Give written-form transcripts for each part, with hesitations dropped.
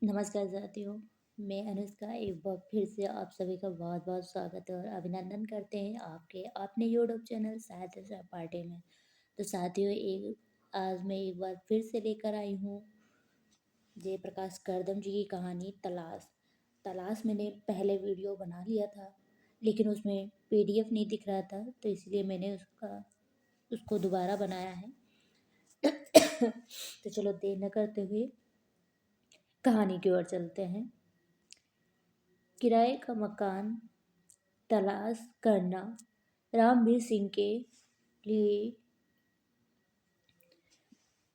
नमस्कार साथियों। मैं अनुष्का एक बार फिर से आप सभी का बहुत बहुत स्वागत और अभिनंदन करते हैं आपके अपने यूट्यूब चैनल साहित्य सहपाठी में। तो साथियों, एक आज मैं एक बार फिर से लेकर आई हूँ जयप्रकाश करदम जी की कहानी तलाश। तलाश मैंने पहले वीडियो बना लिया था, लेकिन उसमें पीडीएफ नहीं दिख रहा था, तो इसलिए मैंने उसको दोबारा बनाया है। तो चलो देर न करते हुए कहानी की ओर चलते हैं। किराए का मकान तलाश करना रामवीर सिंह के लिए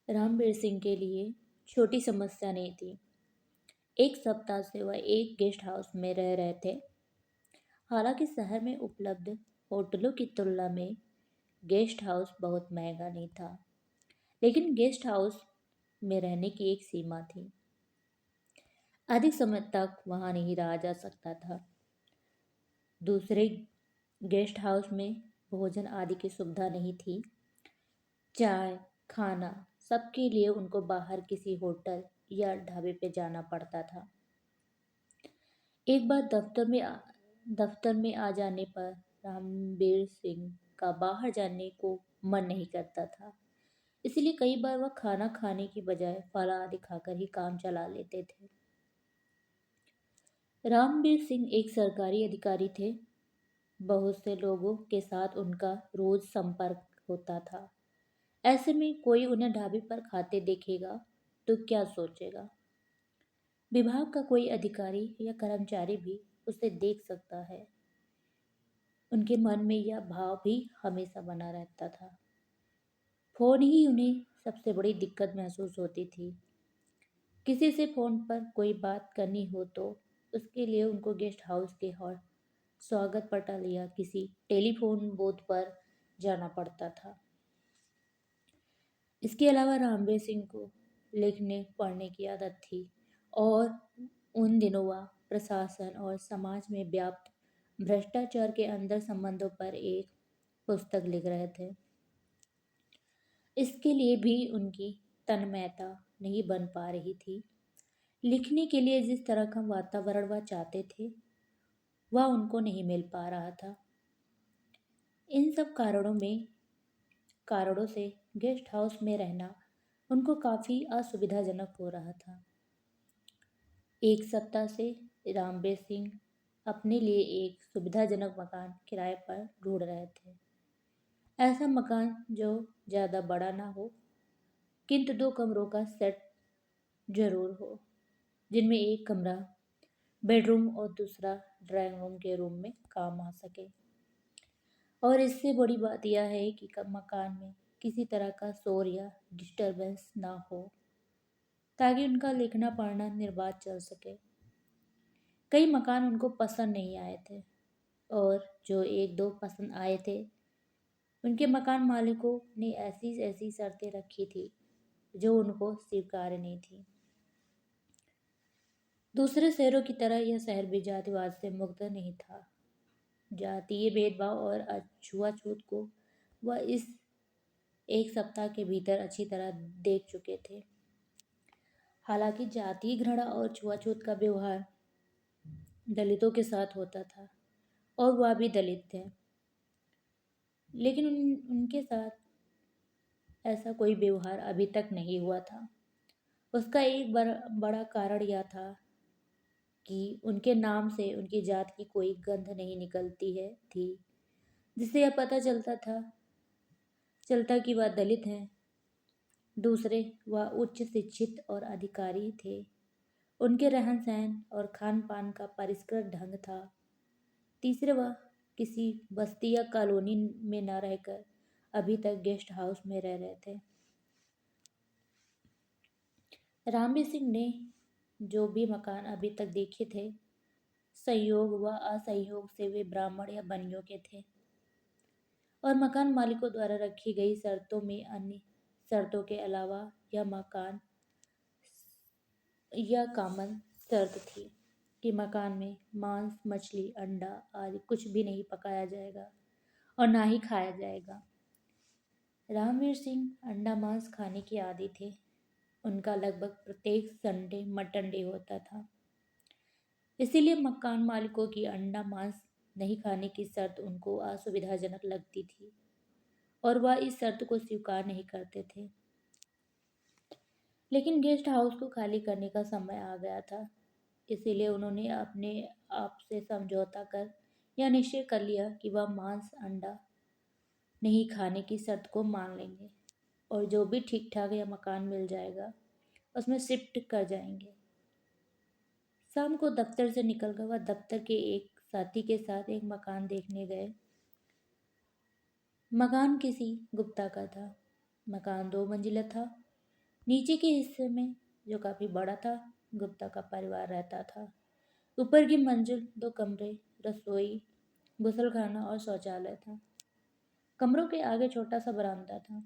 रामवीर सिंह के लिए छोटी समस्या नहीं थी। एक सप्ताह से वह एक गेस्ट हाउस में रह रहे थे। हालांकि शहर में उपलब्ध होटलों की तुलना में गेस्ट हाउस बहुत महंगा नहीं था, लेकिन गेस्ट हाउस में रहने की एक सीमा थी। अधिक समय तक वहां नहीं रहा जा सकता था। दूसरे गेस्ट हाउस में भोजन आदि की सुविधा नहीं थी। चाय, खाना सबके लिए उनको बाहर किसी होटल या ढाबे पे जाना पड़ता था। एक बार दफ्तर में आ जाने पर रामबीर सिंह का बाहर जाने को मन नहीं करता था। इसलिए कई बार वह खाना खाने की बजाय फल आदि खाकर ही काम चला लेते थे। रामबीर सिंह एक सरकारी अधिकारी थे। बहुत से लोगों के साथ उनका रोज संपर्क होता था। ऐसे में कोई उन्हें ढाबे पर खाते देखेगा तो क्या सोचेगा? विभाग का कोई अधिकारी या कर्मचारी भी उसे देख सकता है। उनके मन में यह भाव भी हमेशा बना रहता था। फोन ही उन्हें सबसे बड़ी दिक्कत महसूस होती थी। किसी से फोन पर कोई बात करनी हो तो उसके लिए उनको गेस्ट हाउस के हॉल स्वागत पटल या किसी टेलीफोन बूथ पर जाना पड़ता था। इसके अलावा रामवीर सिंह को लिखने पढ़ने की आदत थी और उन दिनों वह प्रशासन और समाज में व्याप्त भ्रष्टाचार के अंदर संबंधों पर एक पुस्तक लिख रहे थे। इसके लिए भी उनकी तन्मयता नहीं बन पा रही थी। लिखने के लिए जिस तरह का वातावरण वह चाहते थे वह उनको नहीं मिल पा रहा था। इन सब कारणों से गेस्ट हाउस में रहना उनको काफ़ी असुविधाजनक हो रहा था। एक सप्ताह से रामबीर सिंह अपने लिए एक सुविधाजनक मकान किराए पर ढूंढ रहे थे। ऐसा मकान जो ज़्यादा बड़ा ना हो, किंतु दो कमरों का सेट जरूर हो, जिनमें एक कमरा बेडरूम और दूसरा ड्राइंग रूम के रूम में काम आ सके। और इससे बड़ी बात यह है कि मकान में किसी तरह का शोर या डिस्टरबेंस ना हो, ताकि उनका लिखना पढ़ना निर्बाध चल सके। कई मकान उनको पसंद नहीं आए थे, और जो एक दो पसंद आए थे उनके मकान मालिकों ने ऐसी ऐसी शर्तें रखी थी जो उनको स्वीकार्य नहीं थी। दूसरे शहरों की तरह यह शहर भी जातिवाद से मुक्त नहीं था। जातीय भेदभाव और छुआछूत को वह इस एक सप्ताह के भीतर अच्छी तरह देख चुके थे। हालांकि जातीय घृणा और छुआछूत का व्यवहार दलितों के साथ होता था, और वह भी दलित थे, लेकिन उनके साथ ऐसा कोई व्यवहार अभी तक नहीं हुआ था। उसका एक बड़ा कारण यह था कि उनके नाम से उनकी जात की कोई गंध नहीं निकलती थी, जिससे यह पता चलता कि वह दलित हैं। दूसरे, वह उच्च शिक्षित और अधिकारी थे। उनके रहन सहन और खान पान का परिष्कृत ढंग था। तीसरे, वह किसी बस्ती या कॉलोनी में न रहकर अभी तक गेस्ट हाउस में रह रहे थे। रामबीर सिंह ने जो भी मकान अभी तक देखे थे, संयोग व असंयोग से वे ब्राह्मण या बनियों के थे, और मकान मालिकों द्वारा रखी गई शर्तों में अन्य शर्तों के अलावा यह कॉमन शर्त थी कि मकान में मांस, मछली, अंडा आदि कुछ भी नहीं पकाया जाएगा और ना ही खाया जाएगा। रामवीर सिंह अंडा मांस खाने के आदी थे, उनका लगभग प्रत्येक संडे मटन डे होता था। इसीलिए मकान मालिकों की अंडा मांस नहीं खाने की शर्त उनको असुविधाजनक लगती थी और वह इस शर्त को स्वीकार नहीं करते थे। लेकिन गेस्ट हाउस को खाली करने का समय आ गया था, इसीलिए उन्होंने अपने आप से समझौता कर यह निश्चय कर लिया कि वह मांस अंडा नहीं खाने की शर्त को मान लेंगे और जो भी ठीक ठाक या मकान मिल जाएगा उसमें शिफ्ट कर जाएंगे। शाम को दफ्तर से निकलकर वह दफ्तर के एक साथी के साथ एक मकान देखने गए। मकान किसी गुप्ता का था। मकान 2 मंजिला था। नीचे के हिस्से में, जो काफी बड़ा था, गुप्ता का परिवार रहता था। ऊपर की मंजिल 2 कमरे, रसोई, गुसलखाना और शौचालय था। कमरों के आगे छोटा सा बरामदा था।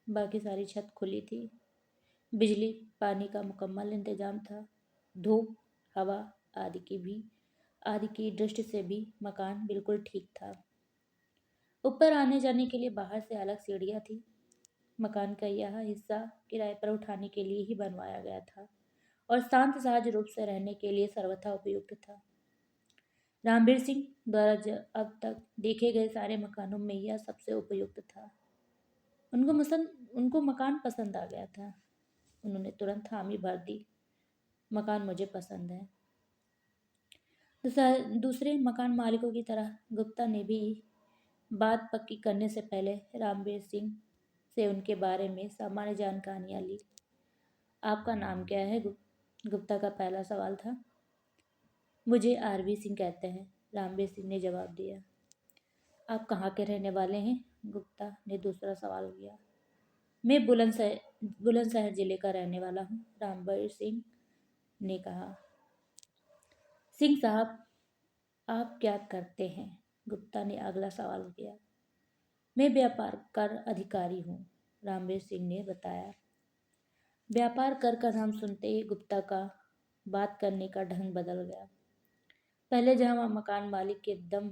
बाकी सारी छत खुली थी। बिजली पानी का मुकम्मल इंतजाम था। धूप हवा आदि की दृष्टि से भी मकान बिल्कुल ठीक था। ऊपर आने जाने के लिए बाहर से अलग सीढ़ियाँ थी। मकान का यह हिस्सा किराए पर उठाने के लिए ही बनवाया गया था और शांत सहज रूप से रहने के लिए सर्वथा उपयुक्त था। रामबीर सिंह द्वारा अब तक देखे गए सारे मकानों में यह सबसे उपयुक्त था। उनको मकान पसंद आ गया था। उन्होंने तुरंत हामी भर दी, मकान मुझे पसंद है। दूसरे मकान मालिकों की तरह गुप्ता ने भी बात पक्की करने से पहले रामबीर सिंह से उनके बारे में सामान्य जानकारियाँ ली। आपका नाम क्या है? गुप्ता का पहला सवाल था। मुझे आरवी सिंह कहते हैं, रामबीर सिंह ने जवाब दिया। आप कहाँ के रहने वाले हैं? गुप्ता ने दूसरा सवाल किया। मैं बुलंदशहर जिले का रहने वाला हूँ, रामबीर सिंह ने कहा। सिंह साहब, आप क्या करते हैं? गुप्ता ने अगला सवाल किया। मैं व्यापार कर अधिकारी हूँ, रामबीर सिंह ने बताया। व्यापार कर का नाम सुनते ही गुप्ता का बात करने का ढंग बदल गया। पहले जहाँ वह मकान मालिक के दम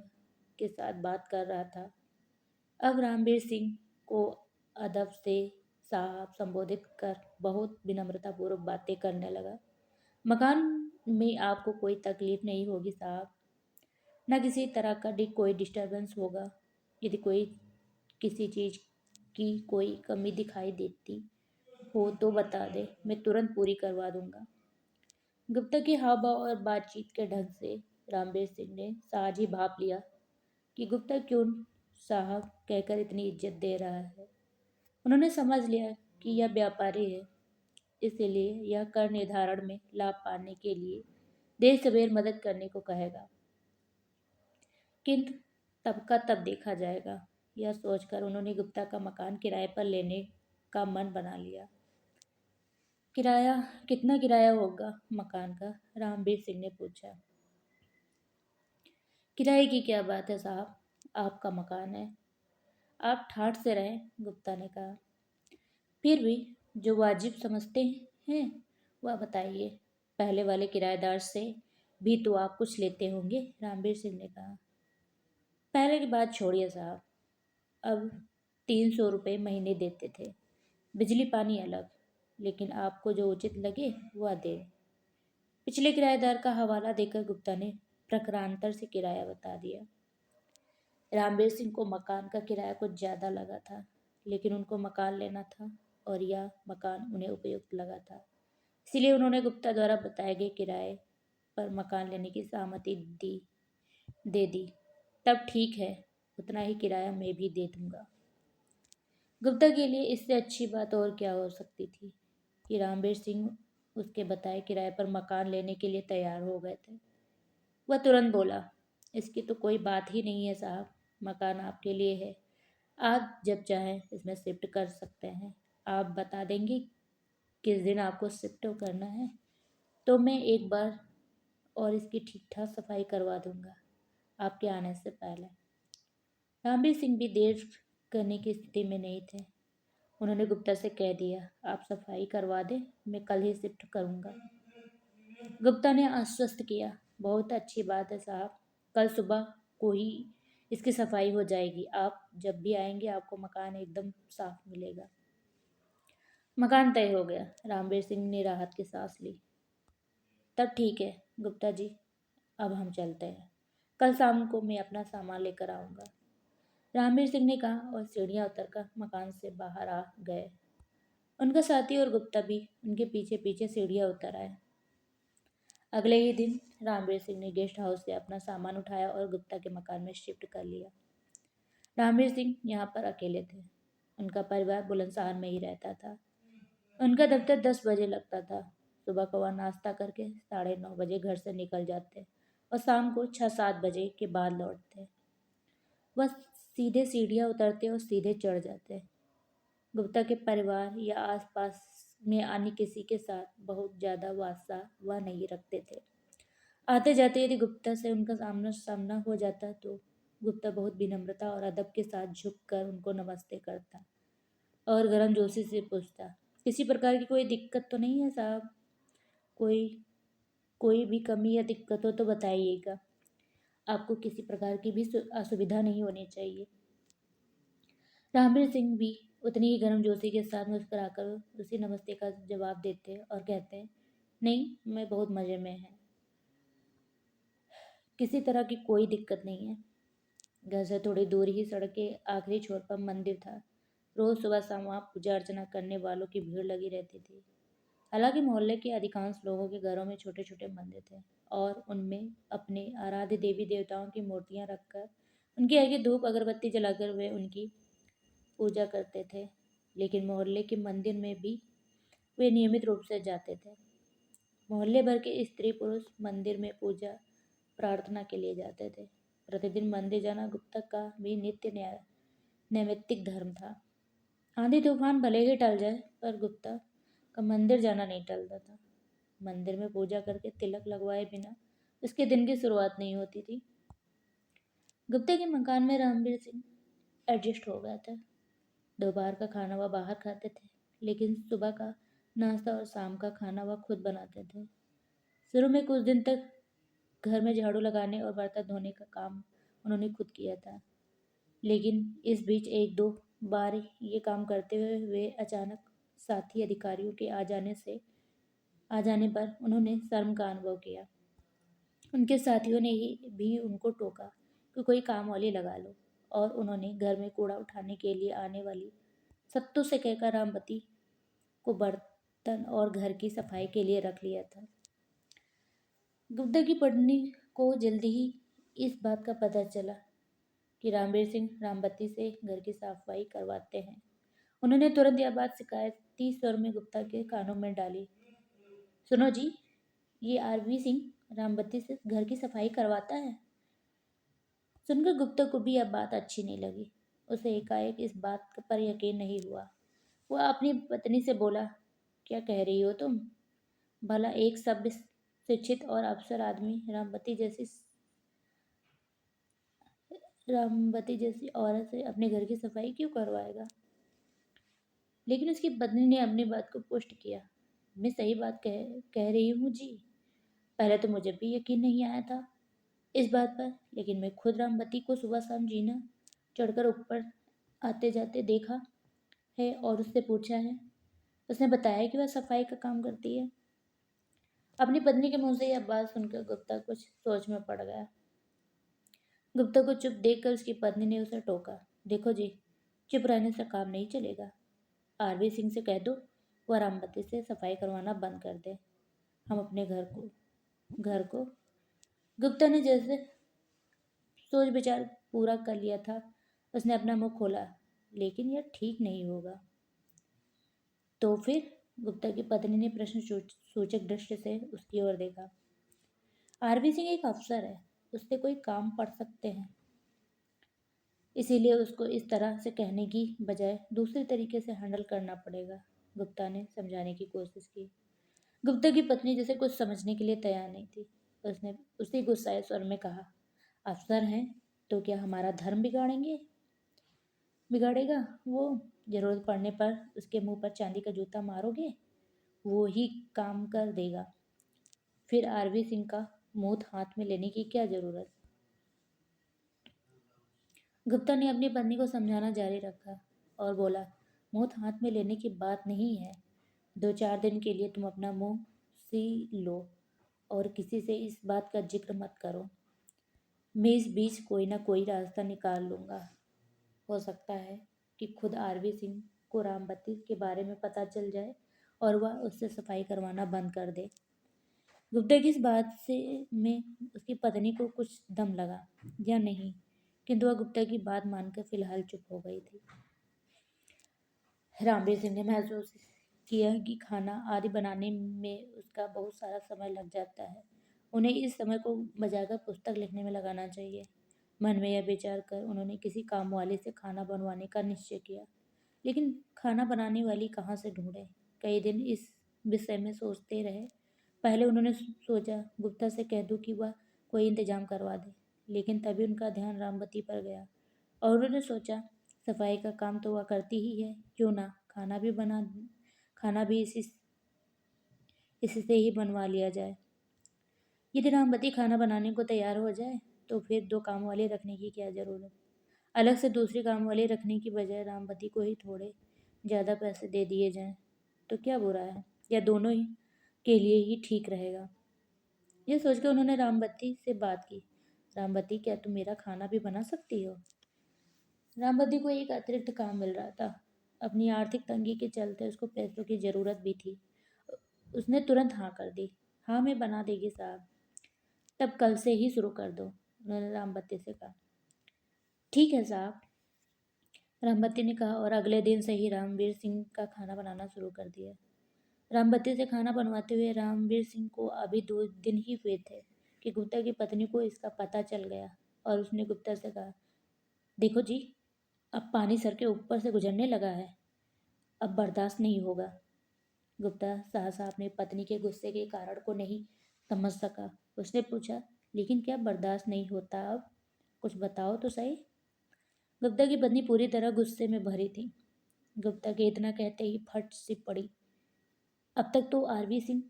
के साथ बात कर रहा था, अब रामबीर सिंह को अदब से साहब संबोधित कर बहुत विनम्रतापूर्वक बातें करने लगा। मकान में आपको कोई तकलीफ नहीं होगी साहब, न किसी तरह का कोई डिस्टरबेंस होगा। यदि कोई किसी चीज़ की कोई कमी दिखाई देती हो तो बता दे, मैं तुरंत पूरी करवा दूंगा। गुप्ता के हाव भाव और बातचीत के ढंग से रामबीर सिंह ने सहज ही भाप लिया कि गुप्ता क्यों साहब कहकर इतनी इज्जत दे रहा है। उन्होंने समझ लिया कि यह व्यापारी है, इसलिए यह कर निर्धारण में लाभ पाने के लिए देर सवेर मदद करने को कहेगा, किंतु तब का तब देखा जाएगा। यह सोचकर उन्होंने गुप्ता का मकान किराए पर लेने का मन बना लिया। किराया कितना किराया होगा मकान का? रामबीर सिंह ने पूछा। किराए की क्या बात है साहब, आपका मकान है, आप ठाठ से रहें, गुप्ता ने कहा। फिर भी जो वाजिब समझते हैं वह बताइए। पहले वाले किराएदार से भी तो आप कुछ लेते होंगे, रामबीर सिंह ने कहा। पहले की बात छोड़िए साहब, अब 300 रुपये महीने देते थे, बिजली पानी अलग, लेकिन आपको जो उचित लगे वह दे। पिछले किराएदार का हवाला देकर गुप्ता ने प्रकरणांतर से किराया बता दिया। रामबीर सिंह को मकान का किराया कुछ ज़्यादा लगा था, लेकिन उनको मकान लेना था और यह मकान उन्हें उपयुक्त लगा था, इसलिए उन्होंने गुप्ता द्वारा बताए गए किराए पर मकान लेने की सहमति दे दी। तब ठीक है, उतना ही किराया मैं भी दे दूंगा। गुप्ता के लिए इससे अच्छी बात और क्या हो सकती थी कि रामबीर सिंह उसके बताए किराए पर मकान लेने के लिए तैयार हो गए थे। वह तुरंत बोला, इसकी तो कोई बात ही नहीं है साहब, मकान आपके लिए है, आप जब चाहें इसमें शिफ्ट कर सकते हैं। आप बता देंगे किस दिन आपको शिफ्ट करना है तो मैं एक बार और इसकी ठीक ठाक सफाई करवा दूंगा आपके आने से पहले। रामबीर सिंह भी देर करने की स्थिति में नहीं थे। उन्होंने गुप्ता से कह दिया, आप सफाई करवा दें, मैं कल ही शिफ्ट करूंगा। गुप्ता ने आश्वस्त किया, बहुत अच्छी बात है साहब, कल सुबह को ही इसकी सफाई हो जाएगी। आप जब भी आएंगे आपको मकान एकदम साफ मिलेगा। मकान तय हो गया। रामवीर सिंह ने राहत की सांस ली। तब ठीक है गुप्ता जी, अब हम चलते हैं। कल शाम को मैं अपना सामान लेकर आऊँगा। रामवीर सिंह ने कहा और सीढ़ियाँ उतरकर मकान से बाहर आ गए। उनका साथी और गुप्ता भी उनके पीछे पीछे सीढ़ियाँ उतर आए। अगले ही दिन रामवीर सिंह ने गेस्ट हाउस से अपना सामान उठाया और गुप्ता के मकान में शिफ्ट कर लिया। रामवीर सिंह यहाँ पर अकेले थे। उनका परिवार बुलंदशहर में ही रहता था। उनका दफ्तर 10 बजे लगता था। सुबह को वह नाश्ता करके 9:30 बजे घर से निकल जाते और शाम को 6-7 बजे के बाद लौटते। वह सीधे सीढ़ियाँ उतरते और सीधे चढ़ जाते। गुप्ता के परिवार या आसपास में अन्य किसी के साथ बहुत ज़्यादा वास्ता वह नहीं रखते थे। आते जाते यदि गुप्ता से उनका सामना सामना हो जाता तो गुप्ता बहुत विनम्रता और अदब के साथ झुककर उनको नमस्ते करता और गर्मजोशी से पूछता, किसी प्रकार की कोई दिक्कत तो नहीं है साहब? कोई कोई भी कमी या दिक्कत हो तो बताइएगा। आपको किसी प्रकार की भी असुविधा नहीं होनी चाहिए। रामवीर सिंह भी उतनी ही गर्मजोशी के साथ मुस्कुराकर उसी नमस्ते का जवाब देते और कहते, नहीं, मैं बहुत मज़े में है, किसी तरह की कोई दिक्कत नहीं है। घर से थोड़ी दूर ही सड़क के आखिरी छोर पर मंदिर था। रोज सुबह शाम वहाँ पूजा अर्चना करने वालों की भीड़ लगी रहती थी। हालांकि मोहल्ले के अधिकांश लोगों के घरों में छोटे छोटे मंदिर थे और उनमें अपने आराध्य देवी देवताओं की मूर्तियां रखकर उनके आगे धूप अगरबत्ती जलाकर वे उनकी पूजा करते थे। लेकिन मोहल्ले के मंदिर में भी वे नियमित रूप से जाते थे। मोहल्ले भर के स्त्री पुरुष मंदिर में पूजा प्रार्थना के लिए जाते थे। प्रतिदिन मंदिर जाना गुप्ता का भी नित्य नैमित्तिक धर्म था। आंधी तूफान भले ही टल जाए पर गुप्ता का मंदिर जाना नहीं टलता था। मंदिर में पूजा करके तिलक लगवाए बिना उसके दिन की शुरुआत नहीं होती थी। गुप्ता के मकान में रामवीर सिंह एडजस्ट हो गया था। दोपहर का खाना वह बाहर खाते थे, लेकिन सुबह का नाश्ता और शाम का खाना वह खुद बनाते थे। शुरू में कुछ दिन तक घर में झाड़ू लगाने और बर्तन धोने का काम उन्होंने खुद किया था, लेकिन इस बीच एक दो बार ये काम करते हुए वे अचानक साथी अधिकारियों के आ जाने पर उन्होंने शर्म का अनुभव किया। उनके साथियों ने ही भी उनको टोका कि कोई काम वाली लगा लो और उन्होंने घर में कूड़ा उठाने के लिए आने वाली सत्तू से कहकर रामवती को बर्तन और घर की सफाई के लिए रख लिया था। गुप्ता की पत्नी को जल्दी ही इस बात का पता चला कि रामवीर सिंह रामवती से घर की सफाई करवाते हैं। उन्होंने तुरंत यह बात शिकायती स्वर में गुप्ता के कानों में डाली, सुनो जी, ये आरवी सिंह रामवती से घर की सफाई करवाता है। सुनकर गुप्ता को भी यह बात अच्छी नहीं लगी। उसे एकाएक इस बात पर यकीन नहीं हुआ। वह अपनी पत्नी से बोला, क्या कह रही हो तुम? भला एक सभ्य शिक्षित और अफसर आदमी रामवती जैसी औरत से अपने घर की सफाई क्यों करवाएगा? लेकिन उसकी पत्नी ने अपनी बात को पुष्ट किया, मैं सही बात कह रही हूँ जी। पहले तो मुझे भी यकीन नहीं आया था इस बात पर, लेकिन मैं खुद रामवती को सुबह शाम जीना चढ़कर ऊपर आते जाते देखा है और उससे पूछा है। उसने बताया कि वह सफाई का काम करती है। अपनी पत्नी के मुंह से यह बात सुनकर गुप्ता कुछ सोच में पड़ गया। गुप्ता को चुप देखकर उसकी पत्नी ने उसे टोका, देखो जी, चुप रहने से काम नहीं चलेगा। आरवी सिंह से कह दो वह रामवती से सफाई करवाना बंद कर दे। हम अपने घर को गुप्ता ने जैसे सोच विचार पूरा कर लिया था। उसने अपना मुंह खोला, लेकिन यह ठीक नहीं होगा। तो फिर? गुप्ता की पत्नी ने प्रश्न सूचक दृष्टि से उसकी ओर देखा। आरवी सिंह एक अफसर है, उससे कोई काम पड़ सकते हैं, इसीलिए उसको इस तरह से कहने की बजाय दूसरे तरीके से हैंडल करना पड़ेगा। गुप्ता ने समझाने की कोशिश की। गुप्ता की पत्नी जैसे कुछ समझने के लिए तैयार नहीं थी। उसने उसी गुस्साए स्वर में कहा, अफसर हैं तो क्या हमारा धर्म बिगाड़ेगा वो? जरूरत पड़ने पर उसके मुंह पर चांदी का जूता मारोगे, वो ही काम कर देगा। फिर आरवी सिंह का मुंह हाथ में लेने की क्या जरूरत? गुप्ता ने अपनी पत्नी को समझाना जारी रखा और बोला, मुंह हाथ में लेने की बात नहीं है, 2-4 दिन के लिए तुम अपना मुंह सी लो और किसी से इस बात का जिक्र मत करो। मैं इस बीच कोई ना कोई रास्ता निकाल लूँगा। हो सकता है कि खुद आरवी सिंह को रामबत्ती के बारे में पता चल जाए और वह उससे सफाई करवाना बंद कर दे। गुप्ता की इस बात से में उसकी पत्नी को कुछ दम लगा या नहीं, किंतु वह गुप्ता की बात मानकर फिलहाल चुप हो गई थी। रामवीर सिंह ने महसूस किया कि खाना आदि बनाने में उसका बहुत सारा समय लग जाता है। उन्हें इस समय को बजाकर पुस्तक लिखने में लगाना चाहिए। मन में यह विचार कर उन्होंने किसी काम वाले से खाना बनवाने का निश्चय किया, लेकिन खाना बनाने वाली कहाँ से ढूंढे। कई दिन इस विषय में सोचते रहे। पहले उन्होंने सोचा गुप्ता से कह दूं कि वह कोई इंतजाम करवा दे, लेकिन तभी उनका ध्यान रामवती पर गया और उन्होंने सोचा सफाई का काम तो वह करती ही है, क्यों ना खाना भी इसी से ही बनवा लिया जाए। यदि रामवती खाना बनाने को तैयार हो जाए तो फिर 2 काम वाले रखने की क्या जरूरत। अलग से दूसरी काम वाले रखने की बजाय रामवती को ही थोड़े ज़्यादा पैसे दे दिए जाएं तो क्या बुरा है, या दोनों ही के लिए ही ठीक रहेगा। यह सोचकर उन्होंने रामवती से बात की। रामवती, क्या तुम मेरा खाना भी बना सकती हो? रामवती को एक अतिरिक्त काम मिल रहा था। अपनी आर्थिक तंगी के चलते उसको पैसों की ज़रूरत भी थी। उसने तुरंत हाँ कर दी। हाँ, मैं बना देगी साहब। तब कल से ही शुरू कर दो, उन्होंने रामवती से कहा। ठीक है साहब, रामवती ने कहा और अगले दिन से ही रामवीर सिंह का खाना बनाना शुरू कर दिया। रामवती से खाना बनवाते हुए रामवीर सिंह को अभी 2 दिन ही हुए थे कि गुप्ता की पत्नी को इसका पता चल गया और उसने गुप्ता से कहा, देखो जी, अब पानी सर के ऊपर से गुजरने लगा है, अब बर्दाश्त नहीं होगा। गुप्ता सहसा अपनी पत्नी के गुस्से के कारण को नहीं समझ सका। उसने पूछा, लेकिन क्या बर्दाश्त नहीं होता अब? कुछ बताओ तो सही। गुप्ता की पत्नी पूरी तरह गुस्से में भरी थी। गुप्ता के इतना कहते ही फट सी पड़ी। अब तक तो आरवी सिंह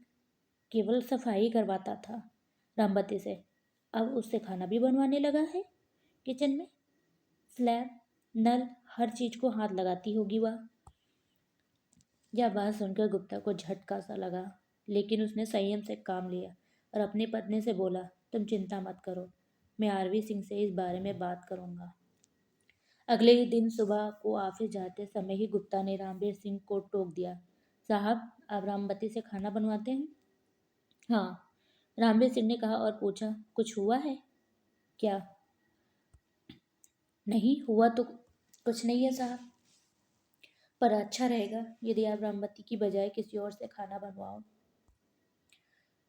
केवल सफाई करवाता था रामवती से, अब उससे खाना भी बनवाने लगा है। किचन में स्लैब, नल, हर चीज को हाथ लगाती होगी वह। यह बात सुनकर गुप्ता को झटका सा लगा, लेकिन उसने संयम से काम लिया और अपनी पत्नी से बोला, तुम चिंता मत करो, मैं आरवी सिंह से इस बारे में बात करूंगा। अगले ही दिन सुबह को ऑफिस जाते समय ही गुप्ता ने रामवीर सिंह को टोक दिया, साहब, आप रामवती से खाना बनवाते हैं? हाँ, रामवीर सिंह ने कहा और पूछा, कुछ हुआ है क्या? नहीं हुआ तो कुछ नहीं है साहब, पर अच्छा रहेगा यदि आप रामवती की बजाय किसी और से खाना बनवाओ।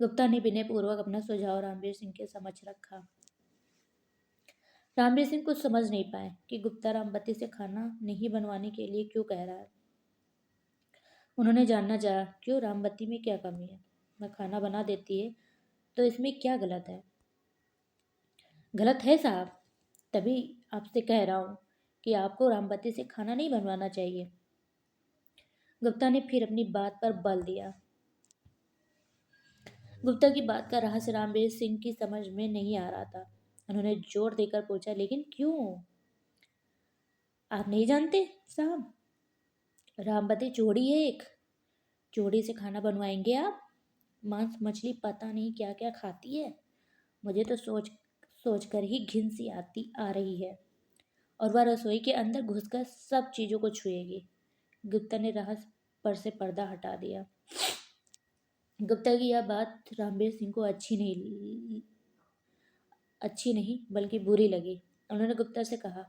गुप्ता ने विनयपूर्वक अपना सुझाव रामवीर सिंह के समक्ष रखा। रामवीर सिंह कुछ समझ नहीं पाए कि गुप्ता रामवती से खाना नहीं बनवाने के लिए क्यों कह रहा है। उन्होंने जानना चाहा, क्यों, रामवती में क्या कमी है? वह खाना बना देती है तो इसमें क्या गलत है? गलत है साहब, तभी आपसे कह रहा हूँ कि आपको रामवती से खाना नहीं बनवाना चाहिए। गुप्ता ने फिर अपनी बात पर बल दिया। गुप्ता की बात का रहस्य रामवीर सिंह की समझ में नहीं आ रहा था। उन्होंने जोर देकर पूछा, लेकिन क्यों? आप नहीं जानते साहब, रामवती चोरी है एक। चोरी से खाना बनवाएंगे आप? मांस मछली पता नहीं क्या क्या खाती है। मुझे तो सोच कर ही घिन सी आती आ रही है। और वह रसोई के अंदर घुसकर सब चीज़ों को छुएगी। गुप्ता ने रहस्य पर से पर्दा हटा दिया। गुप्ता की यह बात रामवीर सिंह को अच्छी नहीं बल्कि बुरी लगी। उन्होंने गुप्ता से कहा,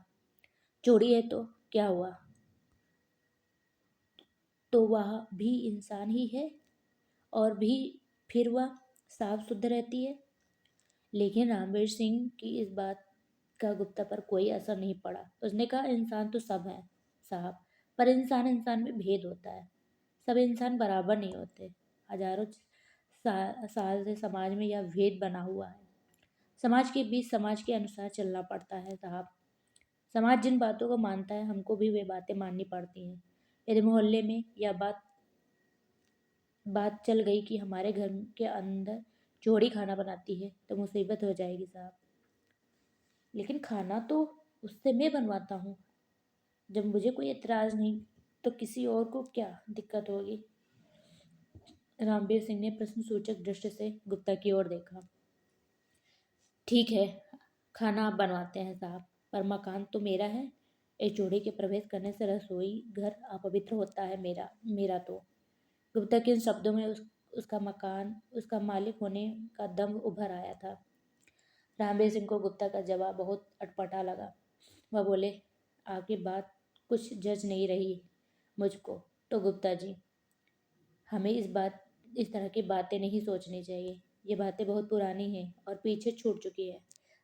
चोरी है तो क्या हुआ, तो वह भी इंसान ही है और भी फिर वह साफ सुथरा रहती है। लेकिन रामवीर सिंह की इस बात का गुप्ता पर कोई असर नहीं पड़ा। उसने कहा, इंसान तो सब हैं साहब, पर इंसान इंसान में भेद होता है। सब इंसान बराबर नहीं होते। हजारों साल से समाज में यह भेद बना हुआ है। समाज के बीच समाज के अनुसार चलना पड़ता है साहब। समाज जिन बातों को मानता है हमको भी वे बातें माननी पड़ती हैं। यदि मोहल्ले में यह बात चल गई कि हमारे घर के अंदर जोड़ी खाना बनाती है तो मुसीबत हो जाएगी साहब। लेकिन खाना तो उससे मैं बनवाता हूँ, जब मुझे कोई एतराज़ नहीं तो किसी और को क्या दिक्कत होगी। रामबीर सिंह ने प्रश्नसूचक दृष्टि से गुप्ता की ओर देखा। ठीक है, खाना आप बनवाते हैं साहब, पर मकान तो मेरा है। एक जोड़े के प्रवेश करने से रसोई घर अपवित्र होता है। मेरा मेरा तो। गुप्ता के इन शब्दों में उसका मकान, उसका मालिक होने का दम्भ उभर आया था। रामबीर सिंह को गुप्ता का जवाब बहुत अटपटा लगा। वह बोले, आपकी बात कुछ जज नहीं रही मुझको। तो गुप्ता जी, हमें इस तरह की बातें नहीं सोचनी चाहिए। ये बातें बहुत पुरानी हैं और पीछे छूट चुकी है।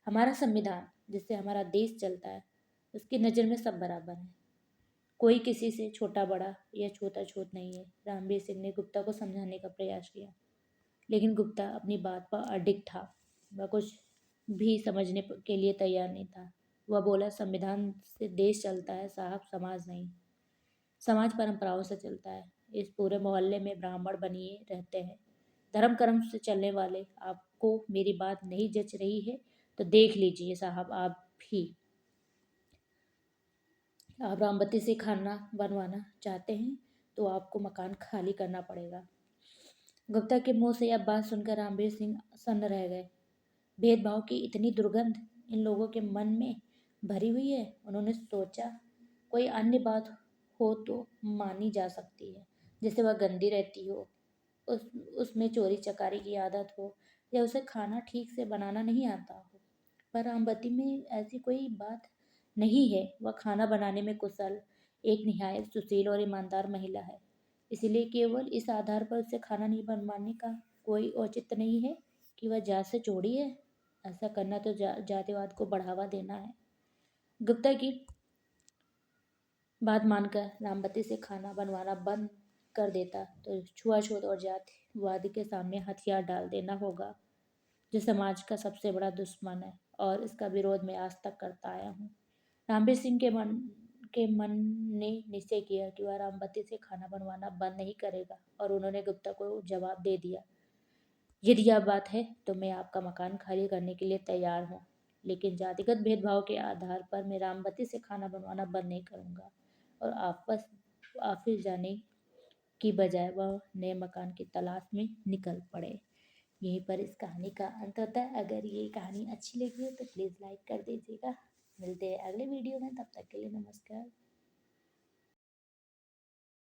हमारा संविधान, जिससे हमारा देश चलता है, उसकी नज़र में सब बराबर हैं। कोई किसी से छोटा बड़ा या छोटा छोट नहीं है। रामबीर सिंह ने गुप्ता को समझाने का प्रयास किया, लेकिन गुप्ता अपनी बात पर अडिग था। वह कुछ भी समझने के लिए तैयार नहीं था। वह बोला, संविधान से देश चलता है साहब, समाज नहीं। समाज परंपराओं से चलता है। इस पूरे मोहल्ले में ब्राह्मण बनिए रहते हैं, धर्म कर्म से चलने वाले। आपको मेरी बात नहीं जच रही है तो देख लीजिए साहब, आप रामबत्ती से खाना बनवाना चाहते हैं तो आपको मकान खाली करना पड़ेगा। गुप्ता के मुंह से यह बात सुनकर रामबीर सिंह सन्न रह गए। भेदभाव की इतनी दुर्गंध इन लोगों के मन में भरी हुई है। उन्होंने सोचा, कोई अन्य बात हो तो मानी जा सकती है, जैसे वह गंदी रहती हो, उसमें चोरी चकारी की आदत हो, या उसे खाना ठीक से बनाना नहीं आता हो। पर रामबती में ऐसी कोई बात नहीं है। वह खाना बनाने में कुशल, एक निहायत सुशील और ईमानदार महिला है। इसलिए केवल इस आधार पर उसे खाना नहीं बनवाने का कोई औचित्य नहीं है कि वह जात से चोरी है। ऐसा करना तो जातिवाद को बढ़ावा देना है। गुप्ता की बात मानकर रामबती से खाना बनवाना बंद कर देता तो छुआछूत और जातिवाद के सामने हथियार डाल देना होगा, जो समाज का सबसे बड़ा दुश्मन है, और इसका विरोध मैं आज तक करता आया हूँ। रामबीर सिंह के मन ने निश्चय किया कि वह रामबती से खाना बनवाना बंद नहीं करेगा, और उन्होंने गुप्ता को जवाब दे दिया, यदि यह बात है तो मैं आपका मकान खाली करने के लिए तैयार हूँ, लेकिन जातिगत भेदभाव के आधार पर मैं रामबती से खाना बनवाना बंद नहीं करूँगा। और ऑफिस जाने की बजाय वह नए मकान की तलाश में निकल पड़े। यहीं पर इस कहानी का अंत होता है। अगर ये कहानी अच्छी लगी हो तो प्लीज़ लाइक कर दीजिएगा। मिलते हैं अगले वीडियो में, तब तक के लिए नमस्कार।